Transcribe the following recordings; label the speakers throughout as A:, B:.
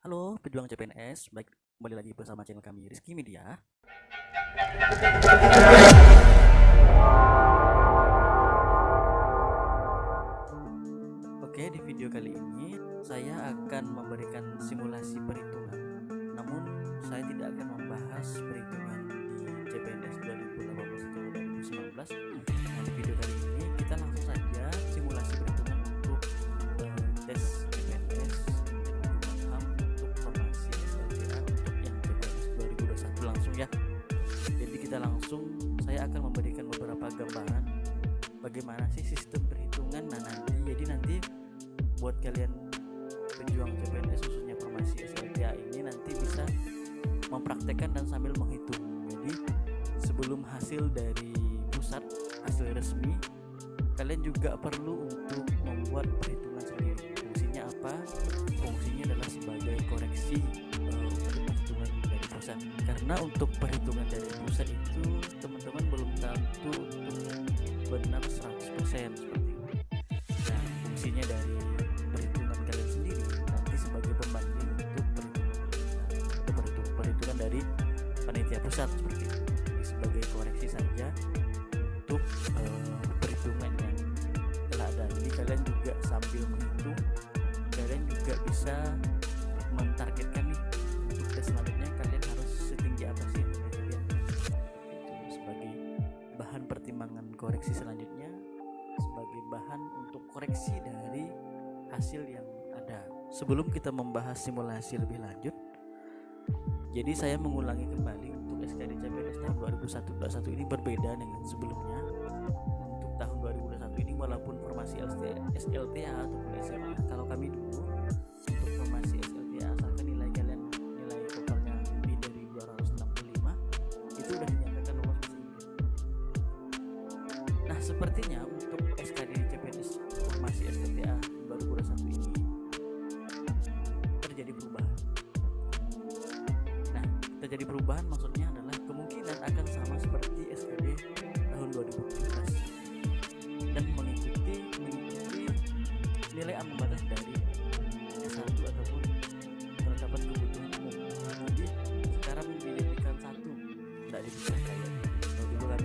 A: Halo pejuang CPNS, baik kembali lagi bersama channel kami Rizky Media. Oke, di video kali ini saya akan memberikan simulasi perhitungan. Namun saya tidak akan membahas perhitungan di CPNS 2018 atau 2019. Nah, di video kali ini kita langsung saja simulasi perhitungan untuk tes CPNS untuk formasi SLTA untuk yang CPNS 2021 langsung ya. Jadi kita langsung, saya akan memberikan beberapa gambaran bagaimana sih sistem perhitungan. Nah nanti buat kalian pejuang CPNS khususnya formasi SLTA ini nanti bisa mempraktekkan dan sambil menghitung. Jadi sebelum hasil dari pusat, hasil resmi, kalian juga perlu untuk membuat perhitungan sendiri. Fungsinya apa? Fungsinya adalah sebagai koreksi untuk perhitungan dari pusat. Karena untuk perhitungan dari pusat itu teman-teman belum tentu untuk benar 100% seperti itu. Nah, fungsinya dari perhitungan kalian sendiri nanti sebagai pembanding untuk perhitungan dari panitia pusat seperti itu. Jadi sebagai koreksi saja untuk perhitungan yang telah ada. Jadi kalian juga sambil menghitung, kalian juga bisa mentargetkan nih untuk tes selanjutnya kalian harus setinggi apa sih itu sebagai bahan pertimbangan koreksi selanjutnya, sebagai bahan untuk koreksi dari hasil yang ada. Sebelum kita membahas simulasi lebih lanjut, jadi saya mengulangi kembali untuk SKD CPNS tahun 2021 ini berbeda dengan sebelumnya. Untuk tahun 2021 ini walaupun formasi SLTA atau SMA, kalau kami dulu untuk formasi SLTA asalkan nilai totalnya lebih dari 265 itu udah dinyatakan lolos ujian. Nah, sepertinya untuk SKD CPNS formasi SLTA 2021 ini terjadi perubahan. Nah, terjadi perubahan maksudnya adalah kemungkinan akan sama seperti SKD tahun 2017 dan mengikuti nilai ambang batas dari S1 ataupun penetapan kebutuhan umum. Jadi sekarang dijadikan satu, tidak dipisahkan. Kalau dulu kan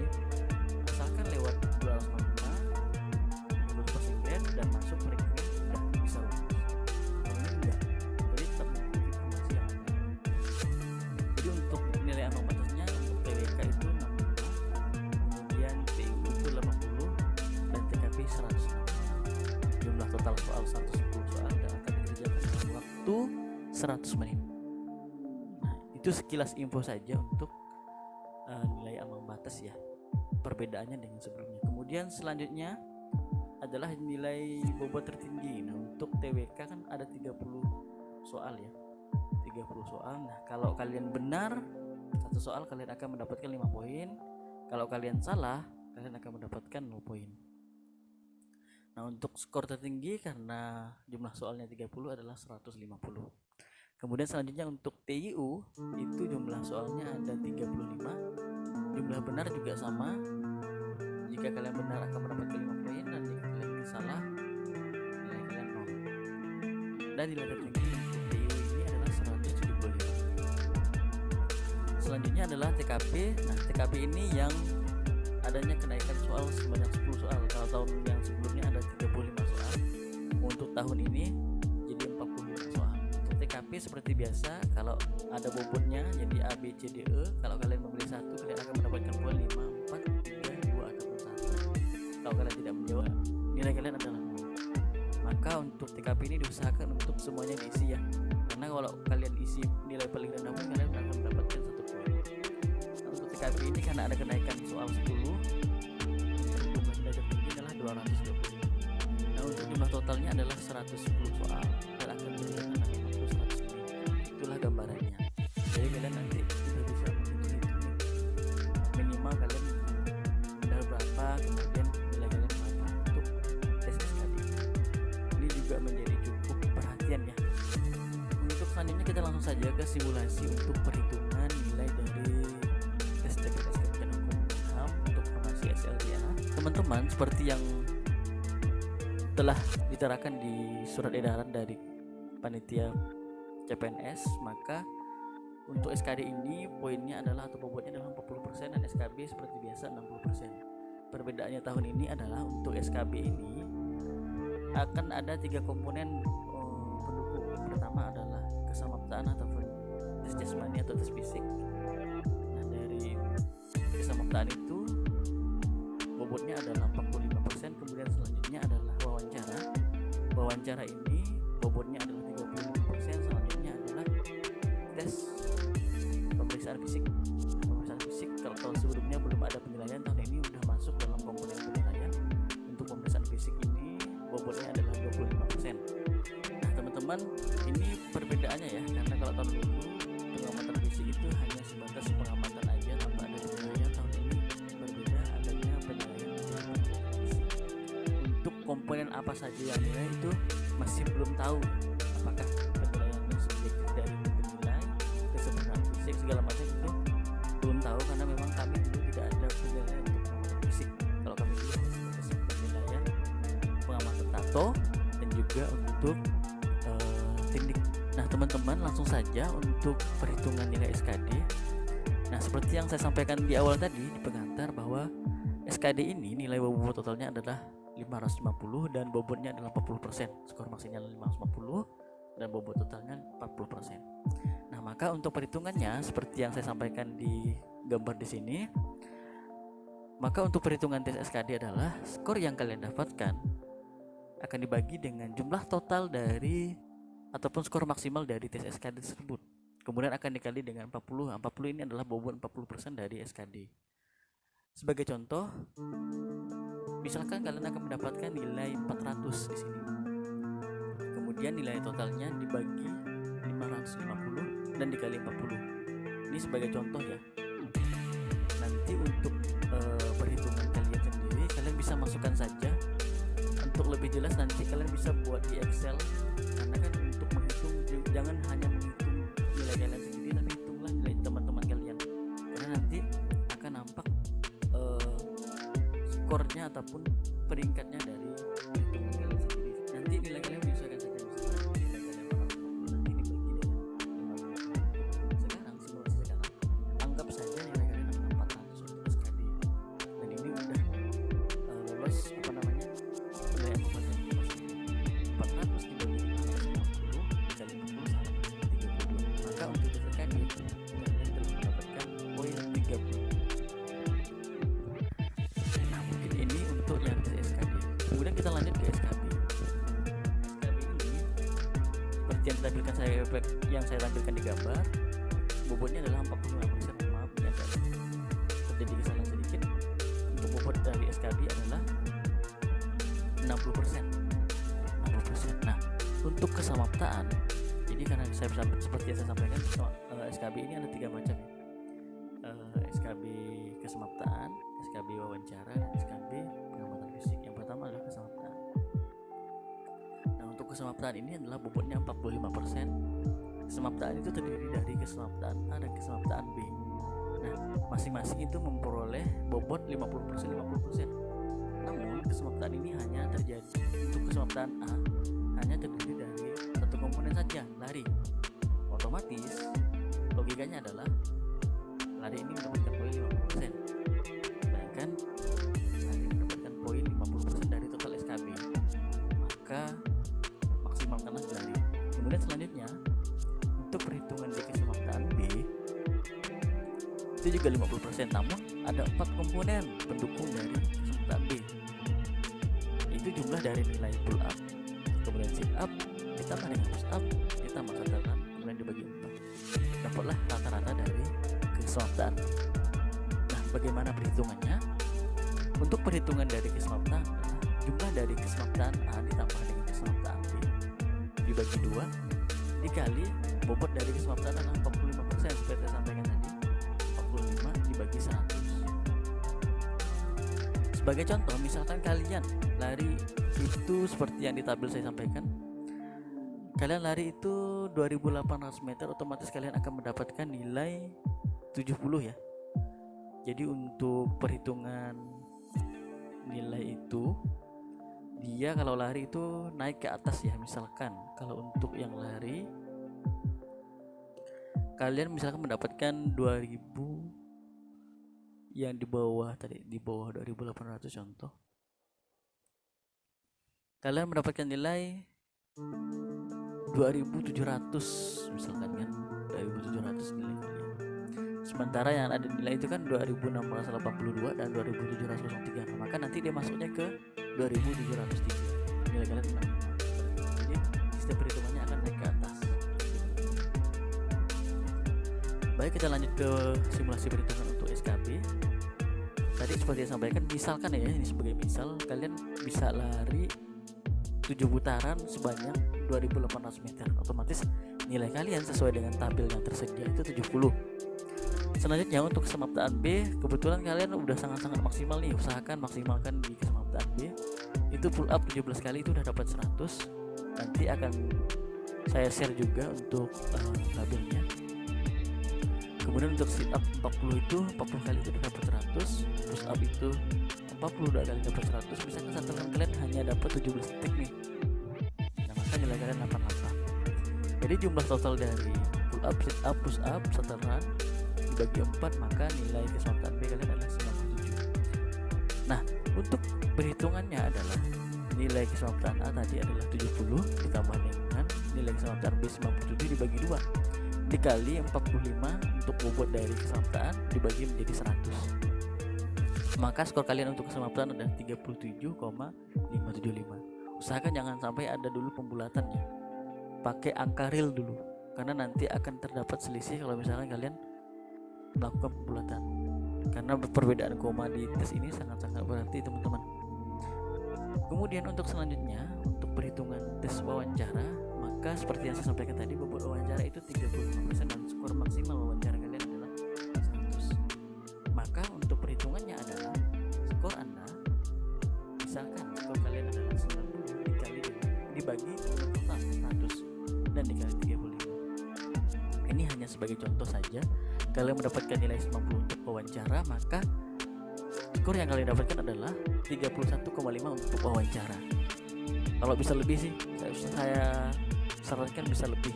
A: asalkan lewat 205 lulus passing grade dan masuk peringkat sudah bisa lulus. Ini enggak, jadi tetap mengikuti informasi yang ada. Jadi untuk nilai ambang batasnya untuk TWK itu 65, kemudian TIU itu 80 dan TKP 100. Jumlah total soal 110 soal dan akan dikerjakan dalam waktu 100 menit. Nah, itu sekilas info saja untuk nilai ambang batas ya, perbedaannya dengan sebelumnya. Kemudian selanjutnya adalah nilai bobot tertinggi. Nah, untuk TWK kan ada 30 soal ya, 30 soal. Nah, kalau kalian benar satu soal kalian akan mendapatkan 5 poin. Kalau kalian salah kalian akan mendapatkan 0 poin. Nah, untuk skor tertinggi karena jumlah soalnya 30 adalah 150. Kemudian selanjutnya untuk TIU itu jumlah soalnya ada 35. Jumlah benar juga sama. Jika kalian benar akan mendapatkan 5 poin dan jika kalian salah nilai kalian 0. Dan nilai tertinggi untuk TIU ini adalah 175. Selanjutnya adalah TKP. Nah, TKP ini yang adanya kenaikan soal sebanyak 10 soal. Kalau tahun yang sebelumnya ada 35 soal, untuk tahun ini jadi 45 soal. Untuk TKP seperti biasa, kalau ada bobotnya jadi A, B, C, D, E. Kalau kalian memilih satu, kalian akan mendapatkan poin 5, 4, 3, 2 ataupun 1. Kalau kalian tidak menjawab, nilai kalian adalah 0. Maka untuk TKP ini diusahakan untuk semuanya diisi ya. Karena kalau kalian isi nilai paling rendah pun kalian akan mendapatkan 1 poin. Nah, untuk TKP ini karena ada kenaikan soal 10, jumlah nilai tertinggi adalah 220. Nah, untuk jumlah totalnya adalah 110 soal dan akan dikerjakan dalam waktu 100 menit. Itulah gambarannya. Jadi kalian nanti sudah bisa menghitung minimal kalian benar berapa, kemudian nilai kalian berapa untuk tes SKD. Ini juga menjadi cukup perhatian ya. Untuk selanjutnya kita langsung saja ke simulasi untuk perhitungan nilai dari tes CPNS Kapten Hukum HAM untuk formasi SLTA. Teman-teman, seperti yang telah diterakan di surat edaran dari panitia CPNS, maka untuk SKD ini poinnya adalah atau bobotnya adalah 40% dan SKB seperti biasa 60%. Perbedaannya tahun ini adalah untuk SKB ini akan ada 3 komponen pendukung. Pertama adalah kesamaptaan ataupun tes jasmani atau tes fisik. Nah, dari kesamaptaan itu bobotnya adalah 45%, kemudian selanjutnya adalah wawancara. Wawancara ini bobotnya adalah 35%, selanjutnya adalah tes pemeriksaan fisik. Pemeriksaan fisik kalau tahun sebelumnya belum ada penilaian, tahun ini sudah masuk dalam komponen penilaian. Untuk pemeriksaan fisik ini bobotnya adalah 25%. Nah teman-teman, ini perbedaannya ya, karena kalau tahun dulu pengamatan fisik itu hanya sebatas pengamatan aja tanpa ada penilaian. Tahun ini berbeda, adanya penilaian fisik. Untuk komponen apa saja yang nilai itu masih belum tahu, apakah penilaiannya subjektif dari penilai, kesempurnaan fisik segala macam itu belum tahu, karena memang kami dulu tidak ada penilaian untuk pengamatan fisik. Kalau kami dulu sebatas penilaian pengamatan tato dan juga untuk tindik. Nah teman-teman, langsung saja untuk perhitungan nilai SKD. Nah seperti yang saya sampaikan di awal tadi di pengantar, bahwa SKD ini nilai bobot totalnya adalah 550 dan bobotnya adalah 40%. Skor maksimal 550 dan bobot totalnya 40%. Nah maka untuk perhitungannya seperti yang saya sampaikan di gambar di sini, maka untuk perhitungan tes SKD adalah skor yang kalian dapatkan akan dibagi dengan jumlah total dari ataupun skor maksimal dari tes SKD tersebut. Kemudian akan dikali dengan 40. 40 ini adalah bobot 40% dari SKD. Sebagai contoh, misalkan kalian akan mendapatkan nilai 400 di sini. Kemudian nilai totalnya dibagi 550 dan dikali 40. Ini sebagai contoh ya. Nanti untuk perhitungan kalian sendiri, kalian bisa masukkan saja. Untuk lebih jelas nanti kalian bisa buat di Excel, karena kan untuk menghitung jangan hanya menghitung nilai kalian sendiri, tapi hitunglah nilai teman-teman kalian, karena nanti akan nampak skornya ataupun peringkatnya dari perhitungan kalian sendiri. Nanti nilai kalian menyesuaikan saja, misalkan nilai kalian 450 nanti dibagi dengan 550. Sekarang simulasi sekarang anggap saja nilai kalian adalah 400 untuk SKD, dan ini udah lolos apa namanya nilai yang membuat 400 dibagi 550 dikali 40 sama 32. Maka untuk SKD kalian telah mendapatkan poin 30. Nah mungkin ini untuk yang SKD. Kemudian kita lanjut ke SKB. SKB ini seperti yang saya tampilkan di gambar, bobotnya adalah 45%. Maaf ya, terjadi kesalahan sedikit. Untuk bobot dari SKB adalah 60%. Nah untuk kesamaptaan, jadi karena seperti yang saya sampaikan, SKB ini ada 3 macam ya. SKB kesamaptaan, SKB wawancara, dan SKB pengamatan fisik. Yang pertama adalah kesamaptaan. Nah untuk kesamaptaan ini adalah bobotnya 45%. Kesamaptaan itu terdiri dari kesamaptaan A dan kesamaptaan B. Nah masing-masing itu memperoleh bobot 50%. Namun kesamaptaan ini hanya terjadi untuk kesamaptaan A hanya terdiri dari satu komponen saja, lari. Otomatis logikanya adalah lari ini mendapatkan poin 50%, sedangkan lari mendapatkan poin 50% dari total SKB. Maka maksimalkanlah lari. Kemudian selanjutnya untuk perhitungan di kesamaptaan B itu juga 50%, namun ada 4 komponen pendukung dari kesamaptaan B. Itu jumlah dari nilai pull up, kemudian sit up, ditambah dengan push up, ditambah catatan, kemudian dibagi 4. Dapatlah rata-rata dari kesamaptaan. Nah bagaimana perhitungannya? Untuk perhitungan dari kesamaptaan, jumlah dari kesamaptaan A ditambah dengan kesamaptaan B dibagi 2 dikali bobot dari kesamaptaan adalah 45%, seperti saya sampaikan tadi. 45 dibagi 100. Sebagai contoh, misalkan kalian lari itu seperti yang di tabel saya sampaikan, kalian lari itu 2800 meter, otomatis kalian akan mendapatkan nilai 70 ya. Jadi untuk perhitungan nilai itu, dia kalau lari itu naik ke atas ya. Misalkan kalau untuk yang lari kalian misalkan mendapatkan 2000 yang di bawah 2800 contoh, kalian mendapatkan nilai 2700 misalkan kan, 2700 nilai kalian. Sementara yang ada nilai itu kan 2682 dan 2703. Maka nanti dia masuknya ke 2703. Nilai kalian 65. Jadi setiap perhitungannya akan naik ke atas. Baik, kita lanjut ke simulasi perhitungan untuk SKB. Tadi seperti yang sampaikan, misalkan ya, ini sebagai misal, kalian bisa lari 7 putaran sebanyak 2800 meter. Otomatis nilai kalian sesuai dengan tabel yang tersedia itu 70. Selanjutnya untuk kesemaptaan B, kebetulan kalian udah sangat-sangat maksimal nih, usahakan maksimalkan di kesemaptaan B. Itu pull up 17 kali itu udah dapat 100. Nanti akan saya share juga untuk tabelnya. Kemudian untuk sit up 40 kali itu udah dapat 100. Push up itu 42 kali dapat 100. Misalkan satuan kalian hanya dapat 17 detik nih, nah maka nilai kalian 88. Jadi jumlah total dari pull up, sit up, push up, satuan dibagi 4, maka nilai kesemaptaan B kalian adalah 97. Nah, untuk perhitungannya adalah nilai kesemaptaan A tadi adalah 70 ditambah dengan nilai kesemaptaan B 97 dibagi 2 dikali 45 untuk bobot dari kesemaptaan dibagi menjadi 100. Maka skor kalian untuk kesemaptaan adalah 37,575. Usahakan jangan sampai ada dulu pembulatannya. Pakai angka real dulu, karena nanti akan terdapat selisih kalau misalnya kalian melakukan pembulatan. Karena perbedaan koma di tes ini sangat-sangat berarti, teman-teman. Kemudian untuk selanjutnya, untuk perhitungan tes wawancara, maka seperti yang saya sampaikan tadi, bobot wawancara itu 35% dan skor maksimal wawancara kalian adalah 100. Maka untuk perhitungannya adalah skor Anda, misalkan skor kalian adalah 90 dibagi total 100 dan dikali 35. Ini hanya sebagai contoh saja. Kalian mendapatkan nilai 90 untuk wawancara, maka skor yang kalian dapatkan adalah 31,5 untuk wawancara. Kalau bisa lebih sih, saya sarankan bisa lebih.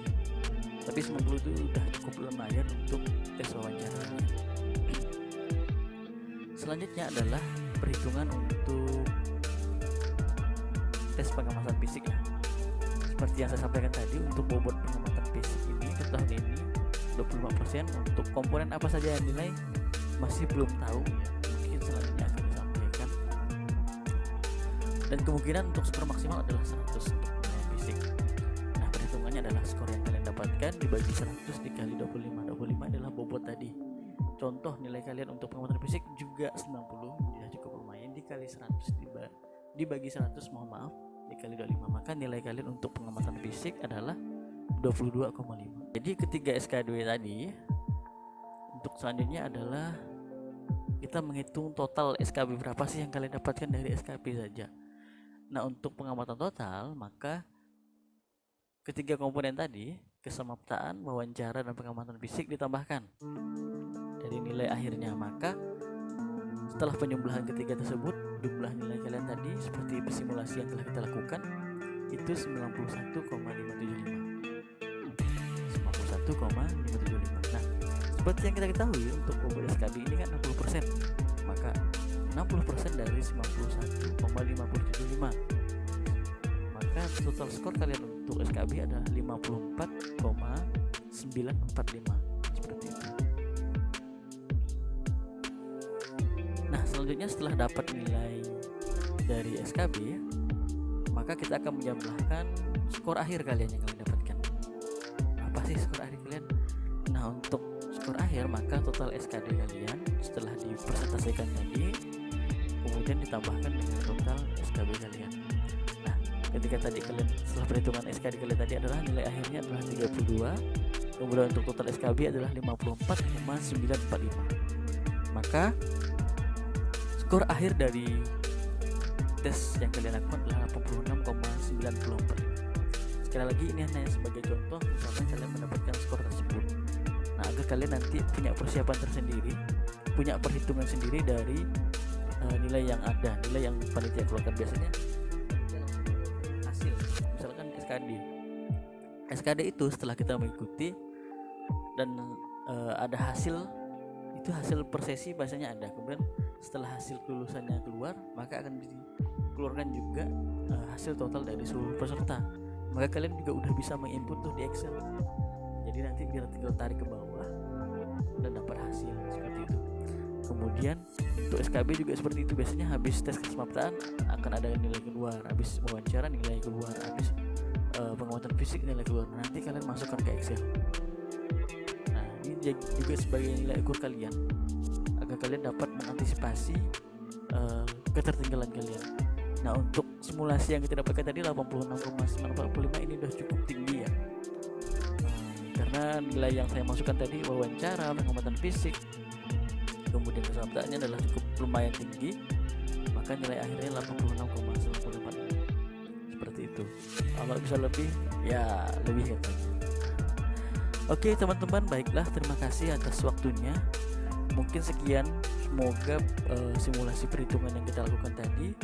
A: Tapi 90 itu udah cukup lumayan untuk tes wawancara. Selanjutnya adalah perhitungan untuk tes pengamatan fisik ya. Seperti yang saya sampaikan tadi, untuk bobot pengamatan fisik ini untuk tahun ini 25%. Untuk komponen apa saja yang nilai masih belum tahu ya. Mungkin selanjutnya akan disampaikan. Dan kemungkinan untuk skor maksimal adalah 100 untuk nilai fisik. Nah, perhitungannya adalah skor yang kalian dapatkan dibagi 100 dikali 25. 25 adalah bobot tadi. Contoh nilai kalian untuk pengamatan fisik juga 90, ya cukup lumayan, dikali 100 dibagi 100, mohon maaf, dikali 25. Maka nilai kalian untuk pengamatan fisik adalah 22,5. Jadi ketiga SKD tadi, untuk selanjutnya adalah kita menghitung total SKB berapa sih yang kalian dapatkan dari SKB saja. Nah, untuk pengamatan total, maka ketiga komponen tadi, kesemaptaan, wawancara, dan pengamatan fisik ditambahkan dari nilai akhirnya. Maka setelah penyembelahan ketiga tersebut, jumlah nilai kalian tadi seperti simulasi yang telah kita lakukan itu 91,575. Nah, seperti yang kita ketahui, untuk bobot SKB ini kan 60%. Maka 60% dari 91,575. Maka total skor kalian untuk SKB adalah 54,945. Seperti itu. Nah, selanjutnya setelah dapat nilai dari SKB, maka kita akan menjumlahkan skor akhir kalian yang kalian dapatkan. Apa sih skor akhir kalian? Nah, untuk skor akhir, maka total SKD kalian setelah dipersentasikan tadi kemudian ditambahkan dengan total SKB kalian. Nah, ketika tadi kalian setelah perhitungan SKD kalian tadi adalah nilai akhirnya adalah 32, kemudian untuk total SKB adalah 54,945. Maka skor akhir dari tes yang kalian lakukan adalah 86,944. Sekali lagi, ini hanya sebagai contoh, misalkan kalian mendapatkan skor tersebut. Nah, agar kalian nanti punya persiapan tersendiri, punya perhitungan sendiri dari nilai yang ada, nilai yang panitia keluarkan biasanya hasil. Misalkan SKD itu setelah kita mengikuti dan ada hasil, itu hasil per sesi bahasanya ada. Kemudian setelah hasil kelulusannya keluar, maka akan dikeluarkan juga hasil total dari seluruh peserta. Maka kalian juga udah bisa menginput tuh di Excel. Jadi nanti tinggal tarik ke bawah dan dapat hasil seperti itu. Kemudian untuk SKB juga seperti itu, biasanya habis tes kesemaptaan akan ada nilai keluar, habis wawancara nilai keluar, habis pengamatan fisik nilai keluar. Nanti kalian masukkan ke Excel. Nah, ini juga sebagai nilai ukur kalian agar kalian dapat mengantisipasi ketertinggalan kalian. Nah, untuk simulasi yang kita dapatkan tadi 86,945 ini udah cukup tinggi ya. Karena nilai yang saya masukkan tadi, wawancara, pengamatan fisik, kemudian kesemaptaannya adalah cukup lumayan tinggi, maka nilai akhirnya 86,945 seperti itu. Kalau bisa lebih ya lebih kan. Oke teman-teman, baiklah, terima kasih atas waktunya. Mungkin sekian, semoga simulasi perhitungan yang kita lakukan tadi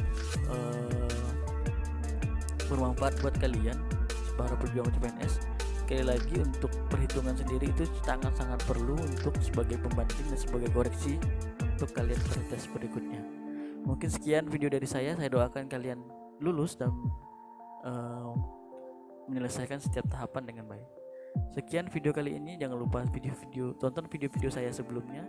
A: bermanfaat buat kalian para pejuang CPNS. Sekali lagi, untuk perhitungan sendiri itu sangat-sangat perlu untuk sebagai pembanding dan sebagai koreksi untuk kalian pada tes berikutnya. Mungkin sekian video dari saya doakan kalian lulus dan menyelesaikan setiap tahapan dengan baik. Sekian video kali ini, jangan lupa tonton video-video saya sebelumnya.